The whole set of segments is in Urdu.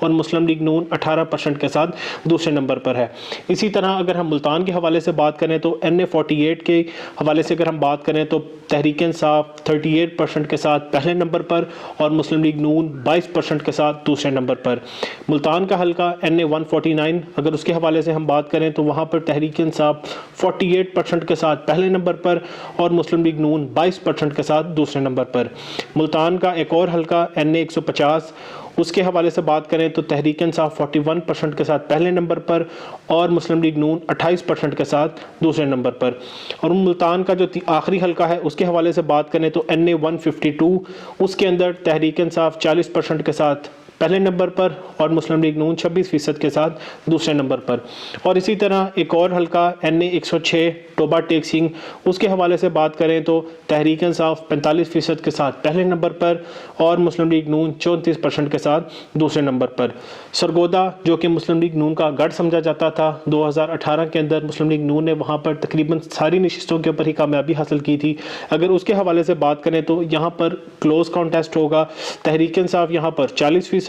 اور مسلم لیگ نون 18% کے ساتھ دوسرے نمبر پر ہے۔ اسی طرح اگر ہم ملتان کے حوالے سے بات کریں تو NA48 کے حوالے سے اگر ہم بات کریں تو تحریک انصاف 38% کے ساتھ پہلے نمبر پر اور مسلم لیگ نون 22% کے ساتھ دوسرے نمبر پر۔ ملتان کا حلقہ NA149 اگر اس کے حوالے سے ہم بات کریں تو وہاں پر تحریک انصاف 48% کے ساتھ پہلے نمبر پر اور مسلم لیگ نون 22% کے ساتھ دوسرے نمبر پر۔ ملتان کا ایک اور حلقہ NA150 اس کے حوالے سے بات کریں تو تحریک انصاف 41% کے ساتھ پہلے نمبر پر اور مسلم لیگ نون 28% کے ساتھ دوسرے نمبر پر۔ اور ملتان کا جو آخری حلقہ ہے اس کے حوالے سے بات کریں تو NA152 اس کے اندر تحریک انصاف 40% کے ساتھ پہلے نمبر پر اور مسلم لیگ نون 26% کے ساتھ دوسرے نمبر پر۔ اور اسی طرح ایک اور حلقہ NA106 ٹوبا ٹیک سنگھ اس کے حوالے سے بات کریں تو تحریک انصاف 45% کے ساتھ پہلے نمبر پر اور مسلم لیگ نون 34% کے ساتھ دوسرے نمبر پر۔ سرگودا جو کہ مسلم لیگ نون کا گڑھ سمجھا جاتا تھا، 2018 کے اندر مسلم لیگ نون نے وہاں پر تقریباً ساری نشستوں کے اوپر ہی کامیابی حاصل کی تھی۔ اگر اس کے حوالے سے بات کریں تو یہاں پر کلوز کانٹیسٹ ہوگا، تحریک انصاف یہاں پر 40%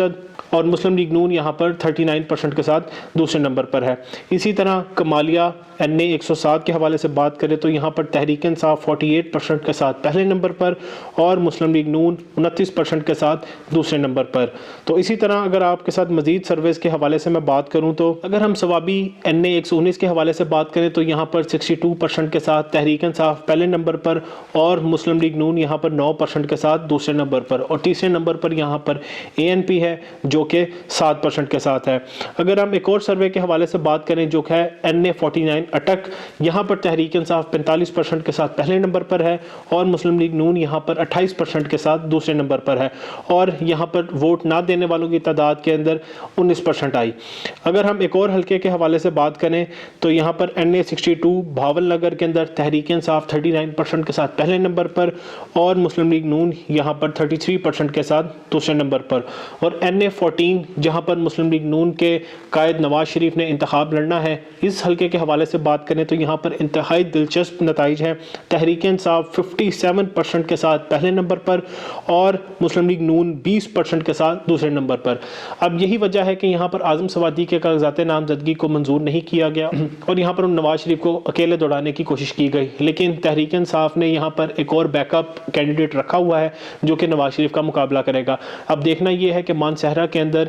اور مسلم لیگ نون یہاں پر 39% کے ساتھ دوسرے نمبر پر ہے۔ اسی طرح کمالیہ NA107 کے حوالے سے بات کریں تو یہاں پر تحریک انصاف 48% کے ساتھ پہلے نمبر پر اور مسلم لیگ نون 29% کے ساتھ دوسرے نمبر پر۔ تو اسی طرح اگر آپ کے ساتھ مزید سرویز کے حوالے سے میں بات کروں تو اگر ہم ثوابی NA119 کے حوالے سے بات کریں تو یہاں پر 62% کے ساتھ تحریک انصاف پہلے نمبر پر اور مسلم لیگ نون یہاں پر 9% کے ساتھ دوسرے نمبر پر، اور تیسرے نمبر پر یہاں پر ANP ہے جو کہ 7% کے ساتھ ہے۔ اگر ہم ایک اور سروے کے حوالے سے بات کریں جو کہ ہے NA49 اٹک، یہاں پر تحریک انصاف 45% کے ساتھ پہلے نمبر پر ہے اور مسلم لیگ نون یہاں پر 28% کے ساتھ دوسرے نمبر پر ہے، اور یہاں پر ووٹ نہ دینے والوں کی تعداد کے اندر 19% آئی۔ اگر ہم ایک اور حلقے کے حوالے سے بات کریں تو یہاں پر NA62 بھاول نگر کے اندر تحریک انصاف 39% کے ساتھ پہلے نمبر پر اور مسلم لیگ نون یہاں پر 33% کے ساتھ دوسرے نمبر پر۔ اور NA14 جہاں پر مسلم لیگ نون کے قائد نواز شریف نے انتخاب لڑنا ہے، اس حلقے کے حوالے سے بات کریں تو یہاں پر انتہائی دلچسپ نتائج ہیں۔ تحریک انصاف 57% کے ساتھ پہلے نمبر پر اور مسلم لیگ نون 20% کے ساتھ دوسرے نمبر پر۔ اب یہی وجہ ہے کہ یہاں پر اعظم سوادی کے کاغذات نامزدگی کو منظور نہیں کیا گیا اور یہاں پر نواز شریف کو اکیلے دوڑانے کی کوشش کی گئی، لیکن تحریک انصاف نے یہاں پر ایک اور بیک اپ کینڈیڈیٹ رکھا ہوا ہے جو کہ نواز شریف کا مقابلہ کرے گا۔ اب دیکھنا یہ ہے کہ مانسہرہ کے اندر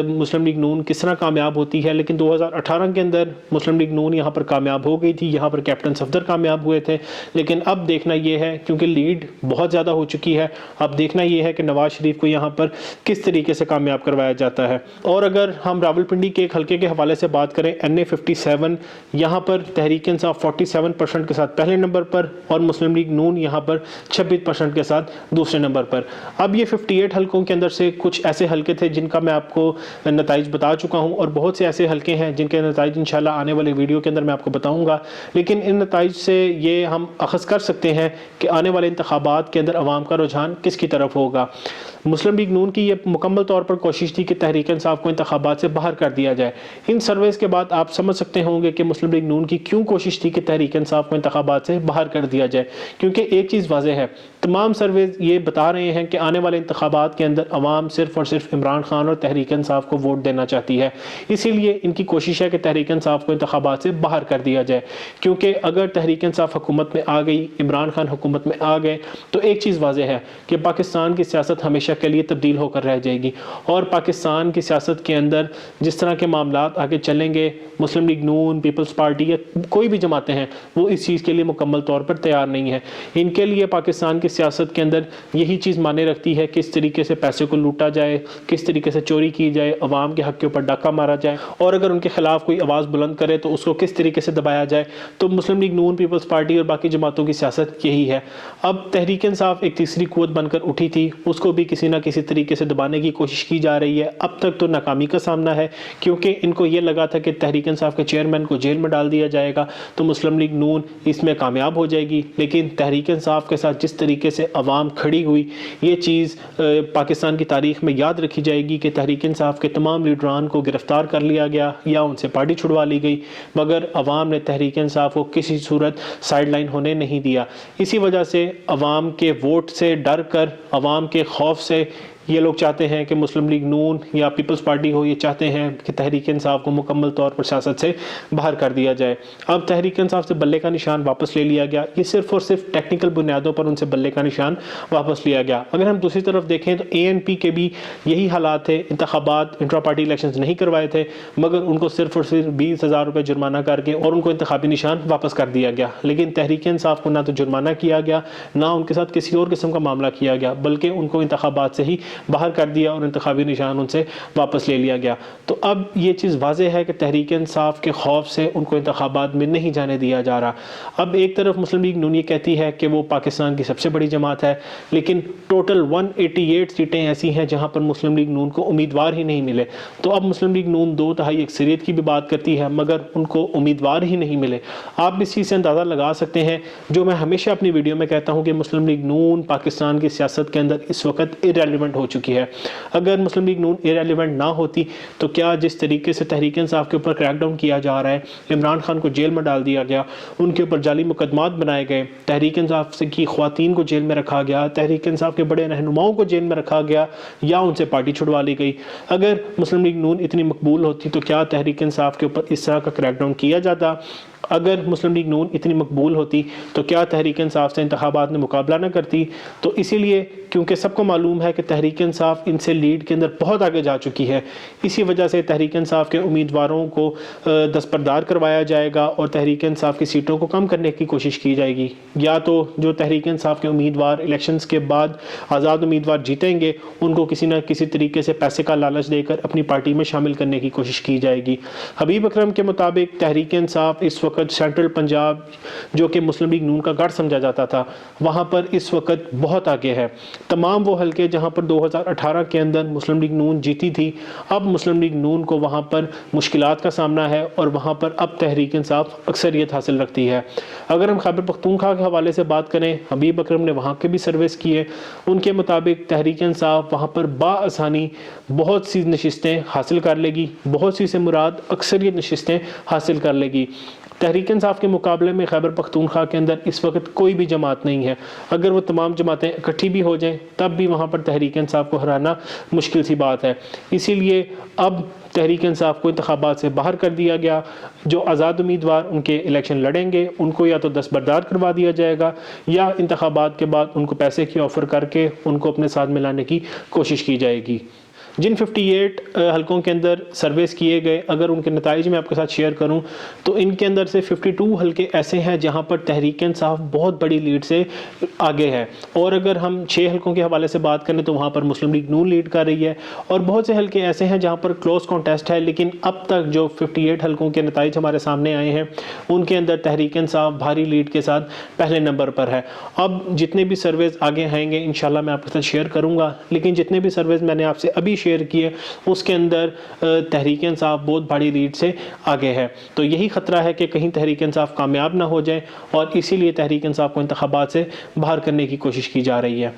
مسلم لیگ نون کس طرح کامیاب ہوتی ہے، لیکن 2018 کے اندر مسلم لیگ نون یہاں پر کامیاب ہو گئی تھی، یہاں پر کیپٹن صفدر کامیاب ہوئے تھے، لیکن اب دیکھنا یہ ہے کیونکہ لیڈ بہت زیادہ ہو چکی ہے، اب دیکھنا یہ ہے کہ نواز شریف کو یہاں پر کس طریقے سے کامیاب کروایا جاتا ہے۔ اور اگر ہم راولپنڈی کے ایک حلقے کے حوالے سے بات کریں NA57، یہاں پر تحریک انصاف 47% کے ساتھ پہلے نمبر پر اور مسلم لیگ نون یہاں پر 26% کے ساتھ دوسرے نمبر پر۔ اب یہ 58 حلقوں کے اندر سے کچھ ایسے حلقے تھے جن کا میں آپ کو نتائج بتا چکا ہوں، اور بہت سے ایسے حلقے ہیں جن کے نتائج انشاءاللہ آنے والے ویڈیو کے اندر میں آپ کو بتاؤں گا، لیکن ان نتائج سے یہ ہم اخذ کر سکتے ہیں کہ آنے والے انتخابات کے اندر عوام کا رجحان کس کی طرف ہوگا۔ مسلم لیگ نون کی یہ مکمل طور پر کوشش تھی کہ تحریک انصاف کو انتخابات سے باہر کر دیا جائے۔ ان سرویز کے بعد آپ سمجھ سکتے ہوں گے کہ مسلم لیگ نون کی کیوں کوشش تھی کہ تحریک انصاف کو انتخابات سے باہر کر دیا جائے، کیونکہ ایک چیز واضح ہے، تمام سرویز یہ بتا رہے ہیں کہ آنے والے انتخابات کے اندر عوام صرف اور صرف عمران خان اور تحریک انصاف کو ووٹ دینا چاہتی ہے، اسی لیے ان کی کوشش ہے کہ تحریک انصاف کو انتخابات سے باہر کر دیا جائے، کیونکہ اگر تحریک انصاف حکومت میں آ گئی، عمران خان حکومت میں آ گئے تو ایک چیز واضح ہے کہ پاکستان کی سیاست ہمیشہ کے لیے تبدیل ہو کر رہ جائے گی، اور پاکستان کی سیاست کے اندر جس طرح کے معاملات آگے چلیں گے، مسلم لیگ نون، پیپلز پارٹی یا کوئی بھی جماعتیں ہیں وہ اس چیز کے لیے مکمل طور پر تیار نہیں ہے۔ ان کے لیے پاکستان کی سیاست کے اندر یہی چیز مانے رکھتی ہے کس طریقے سے پیسے کو لوٹا جائے، کس طریقے سے چوری کی جائے، عوام کے حق کے اوپر ڈاکہ مارا جائے، اور اگر ان کے خلاف کوئی آواز بلند کرے تو اس کو کس طریقے سے دبایا جائے۔ تو مسلم لیگ نون، پیپلز پارٹی اور باقی جماعتوں کی سیاست یہی ہے۔ اب تحریک انصاف ایک تیسری قوت بن کر اٹھی تھی، اس کو بھی کسی نہ کسی طریقے سے دبانے کی کوشش کی جا رہی ہے۔ اب تک تو ناکامی کا سامنا ہے، کیونکہ ان کو یہ لگا تھا کہ تحریک انصاف کے چیئرمین کو جیل میں ڈال دیا جائے گا تو مسلم لیگ نون اس میں کامیاب ہو جائے گی، لیکن تحریک انصاف کے ساتھ جس طریقے سے عوام کھڑی ہوئی، یہ چیز پاکستان کی تاریخ میں یاد رکھی جائے گی کی کہ تحریک انصاف کے تمام لیڈران کو گرفتار کر لیا گیا یا ان سے پارٹی چھڑوا لی گئی، مگر عوام نے تحریک انصاف کو کسی صورت سائیڈ لائن ہونے نہیں دیا۔ اسی وجہ سے عوام کے ووٹ سے ڈر کر، عوام کے خوف سے یہ لوگ چاہتے ہیں کہ مسلم لیگ نون یا پیپلز پارٹی ہو، یہ چاہتے ہیں کہ تحریک انصاف کو مکمل طور پر سیاست سے باہر کر دیا جائے۔ اب تحریک انصاف سے بلے کا نشان واپس لے لیا گیا، یہ صرف اور صرف ٹیکنیکل بنیادوں پر ان سے بلے کا نشان واپس لیا گیا۔ اگر ہم دوسری طرف دیکھیں تو ANP کے بھی یہی حالات تھے، انتخابات انٹرا پارٹی الیکشنز نہیں کروائے تھے، مگر ان کو صرف اور صرف 20,000 روپے جرمانہ کر کے اور ان کو انتخابی نشان واپس کر دیا گیا۔ لیکن تحریک انصاف کو نہ تو جرمانہ کیا گیا، نہ ان کے ساتھ کسی اور قسم کا معاملہ کیا گیا، بلکہ ان کو انتخابات سے ہی باہر کر دیا اور انتخابی نشان ان سے واپس لے لیا گیا۔ تو اب یہ چیز واضح ہے کہ تحریک انصاف کے خوف سے ان کو انتخابات میں نہیں جانے دیا جا رہا۔ اب ایک طرف مسلم لیگ نون یہ کہتی ہے کہ وہ پاکستان کی سب سے بڑی جماعت ہے، لیکن ٹوٹل 188 سیٹیں ایسی ہیں جہاں پر مسلم لیگ نون کو امیدوار ہی نہیں ملے۔ تو اب مسلم لیگ نون 2/3 اکثریت کی بھی بات کرتی ہے، مگر ان کو امیدوار ہی نہیں ملے۔ آپ اس چیز سے اندازہ لگا سکتے ہیں، جو میں ہمیشہ اپنی ویڈیو میں کہتا ہوں کہ مسلم لیگ نون پاکستان کی سیاست کے اندر اس وقت irrelevant ہو چکی ہے۔ اگر مسلم لیگ نون irrelevant نہ ہوتی تو کیا جس طریقے سے تحریک انصاف کے اوپر کریک ڈاؤن کیا جا رہا ہے، عمران خان کو جیل میں ڈال دیا گیا، ان کے اوپر جعلی مقدمات بنائے گئے، تحریک انصاف کی خواتین کو جیل میں رکھا گیا، تحریک انصاف کے بڑے رہنماؤں کو جیل میں رکھا گیا یا ان سے پارٹی چھڑوا لی گئی، اگر مسلم لیگ نون اتنی مقبول ہوتی تو کیا تحریک انصاف کے اوپر اس طرح کا کریک ڈاؤن کیا جاتا؟ اگر مسلم لیگ نون اتنی مقبول ہوتی تو کیا تحریک انصاف سے انتخابات میں مقابلہ نہ کرتی؟ تو اسی لیے کیونکہ سب کو معلوم ہے کہ تحریک انصاف ان سے لیڈ کے اندر بہت آگے جا چکی ہے، اسی وجہ سے تحریک انصاف کے امیدواروں کو دستبردار کروایا جائے گا اور تحریک انصاف کی سیٹوں کو کم کرنے کی کوشش کی جائے گی، یا تو جو تحریک انصاف کے امیدوار الیکشنز کے بعد آزاد امیدوار جیتیں گے ان کو کسی نہ کسی طریقے سے پیسے کا لالچ دے کر اپنی پارٹی میں شامل کرنے کی کوشش کی جائے گی۔ حبیب اکرم کے مطابق تحریک انصاف اس وقت سینٹرل پنجاب جو کہ مسلم لیگ نون کا گڑھ سمجھا جاتا تھا، وہاں پر اس وقت بہت آگے ہے۔ تمام وہ حلقے جہاں پر 2018 کے اندر مسلم لیگ نون جیتی تھی، اب مسلم لیگ نون کو وہاں پر مشکلات کا سامنا ہے اور وہاں پر اب تحریک انصاف اکثریت حاصل رکھتی ہے۔ اگر ہم خیبر پختونخوا کے حوالے سے بات کریں، حبیب اکرم نے وہاں کے بھی سرویز کیے، ان کے مطابق تحریک انصاف وہاں پر بآسانی بہت سی نشستیں حاصل کر لے گی، بہت سی سے مراد اکثریت نشستیں حاصل کر لے گی۔ تحریک انصاف کے مقابلے میں خیبر پختونخوا کے اندر اس وقت کوئی بھی جماعت نہیں ہے، اگر وہ تمام جماعتیں اکٹھی بھی ہو جائیں تب بھی وہاں پر تحریک انصاف کو ہرانا مشکل سی بات ہے۔ اسی لیے اب تحریک انصاف کو انتخابات سے باہر کر دیا گیا، جو آزاد امیدوار ان کے الیکشن لڑیں گے ان کو یا تو دستبردار کروا دیا جائے گا یا انتخابات کے بعد ان کو پیسے کی آفر کر کے ان کو اپنے ساتھ ملانے کی کوشش کی جائے گی۔ جن 58 حلقوں کے اندر سرویز کیے گئے، اگر ان کے نتائج میں آپ کے ساتھ شیئر کروں تو ان کے اندر سے 52 حلقے ایسے ہیں جہاں پر تحریک انصاف بہت بڑی لیڈ سے آگے ہے، اور اگر ہم 6 حلقوں کے حوالے سے بات کریں تو وہاں پر مسلم لیگ نون لیڈ کر رہی ہے، اور بہت سے حلقے ایسے ہیں جہاں پر کلوز کانٹیسٹ ہے، لیکن اب تک جو 58 حلقوں کے نتائج ہمارے سامنے آئے ہیں ان کے اندر تحریک انصاف بھاری لیڈ کے ساتھ پہلے نمبر پر ہے۔ اب جتنے بھی سرویز آگے آئیں گے انشاءاللہ میں آپ کے ساتھ شیئر کروں گا، لیکن جتنے بھی سرویز میں نے آپ سے ابھی شیئر کیے اس کے اندر تحریک انصاف بہت بڑی لیڈ سے آگے ہے۔ تو یہی خطرہ ہے کہ کہیں تحریک انصاف کامیاب نہ ہو جائے، اور اسی لیے تحریک انصاف کو انتخابات سے باہر کرنے کی کوشش کی جا رہی ہے۔